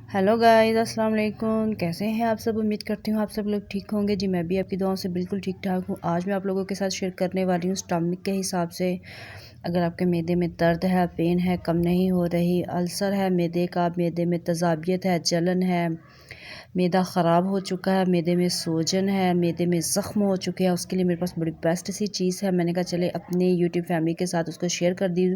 Hello guys, अस्सलाम वालेकुम। कैसे हैं आप सब? उम्मीद करती हूँ आप सब लोग ठीक होंगे। जी मैं भी आपकी दुआओं से बिल्कुल ठीक ठाक हूँ। आज मैं आप लोगों के साथ शेयर करने वाली हूँ स्टमक के हिसाब से। अगर आपके मैदे में दर्द है, पेन है, कम नहीं हो रही, अल्सर है मैदे का, मैदे में तज़ाबियत है, जलन है, मैदा ख़राब हो चुका है, मैदे में सूजन है, मैदे में ज़ख्म हो चुके हैं, उसके लिए मेरे पास बड़ी बेस्ट सी चीज़ है। मैंने कहा चले अपने यूट्यूब फैमिली के साथ उसको शेयर कर दी।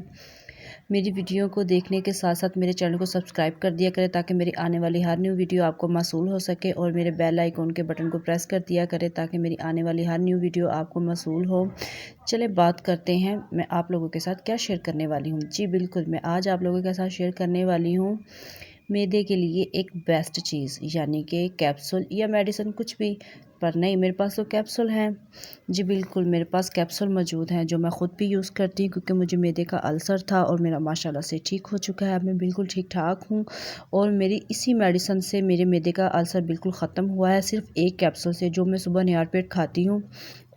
मेरी वीडियो को देखने के साथ साथ मेरे चैनल को सब्सक्राइब कर दिया करें ताकि मेरी आने वाली हर न्यू वीडियो आपको मौसूल हो सके, और मेरे बेल आइकॉन के बटन को प्रेस कर दिया करें ताकि मेरी आने वाली हर न्यू वीडियो आपको मौसूल हो। चले बात करते हैं मैं आप लोगों के साथ क्या शेयर करने वाली हूँ। जी बिल्कुल, मैं आज आप लोगों के साथ शेयर करने वाली हूँ मैदे के लिए एक बेस्ट चीज़, यानी कि कैप्सूल या मेडिसिन कुछ भी, पर नहीं मेरे पास तो कैप्सूल हैं। जी बिल्कुल, मेरे पास कैप्सूल मौजूद हैं जो मैं ख़ुद भी यूज़ करती हूँ क्योंकि मुझे मैदे का अल्सर था और मेरा माशाल्लाह से ठीक हो चुका है। अब मैं बिल्कुल ठीक ठाक हूँ और मेरी इसी मेडिसिन से मेरे मैदे का अल्सर बिल्कुल ख़त्म हुआ है, सिर्फ़ एक कैप्सूल से, जो मैं सुबह निहार पेट खाती हूँ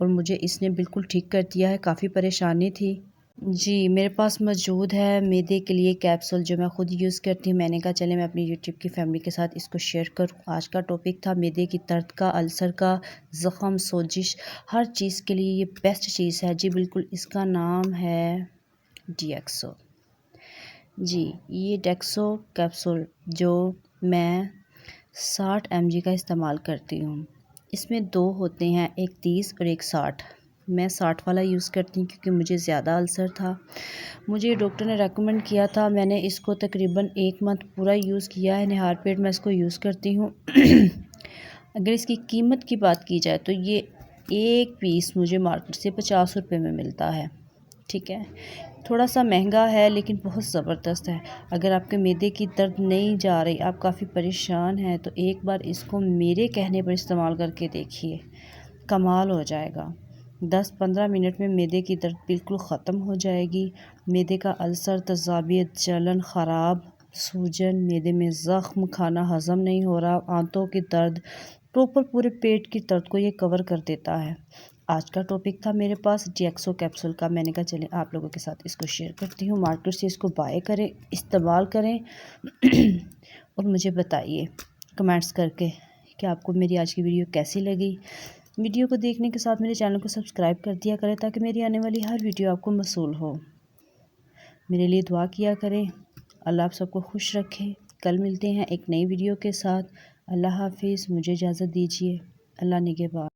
और मुझे इसने बिल्कुल ठीक कर दिया है। काफ़ी परेशानी थी। जी, मेरे पास मौजूद है मैदे के लिए कैप्सूल जो मैं ख़ुद यूज़ करती हूँ। मैंने कहा चले मैं अपनी यूट्यूब की फैमिली के साथ इसको शेयर करूँ। आज का टॉपिक था मैदे की दर्द का, अल्सर का, ज़ख़म, सोजिश, हर चीज़ के लिए ये बेस्ट चीज़ है। जी बिल्कुल, इसका नाम है डेक्सो। जी, ये डेक्सो कैप्सूल जो मैं 60 mg का इस्तेमाल करती हूँ। इसमें 2 होते हैं, एक 30 और एक 60। मैं 60 वाला यूज़ करती हूँ क्योंकि मुझे ज़्यादा अल्सर था। मुझे डॉक्टर ने रेकमेंड किया था, मैंने इसको तकरीबन 1 मंथ पूरा यूज़ किया है। निहार पेट मैं इसको यूज़ करती हूँ। अगर इसकी कीमत की बात की जाए तो ये एक पीस मुझे मार्केट से 50 रुपये में मिलता है। ठीक है, थोड़ा सा महंगा है लेकिन बहुत ज़बरदस्त है। अगर आपके मैदे की दर्द नहीं जा रही, आप काफ़ी परेशान हैं, तो एक बार इसको मेरे कहने पर इस्तेमाल करके देखिए, कमाल हो जाएगा। 10-15 मिनट में मैदे की दर्द बिल्कुल ख़त्म हो जाएगी। मैदे का अल्सर, तज़ाबियत, जलन, ख़राब, सूजन, मैदे में ज़ख्म, खाना हज़म नहीं हो रहा, आंतों की दर्द, प्रॉपर पूरे पेट की दर्द को ये कवर कर देता है। आज का टॉपिक था मेरे पास डेक्सो कैप्सूल का। मैंने कहा चलें आप लोगों के साथ इसको शेयर करती हूँ। मार्केट से इसको बाय करें, इस्तेमाल करें और मुझे बताइए कमेंट्स करके कि आपको मेरी आज की वीडियो कैसी लगी। वीडियो को देखने के साथ मेरे चैनल को सब्सक्राइब कर दिया करें ताकि मेरी आने वाली हर वीडियो आपको मौसूल हो। मेरे लिए दुआ किया करें। अल्लाह आप सबको खुश रखे। कल मिलते हैं एक नई वीडियो के साथ। अल्लाह हाफिज़। मुझे इजाज़त दीजिए। अल्लाह निगहबान।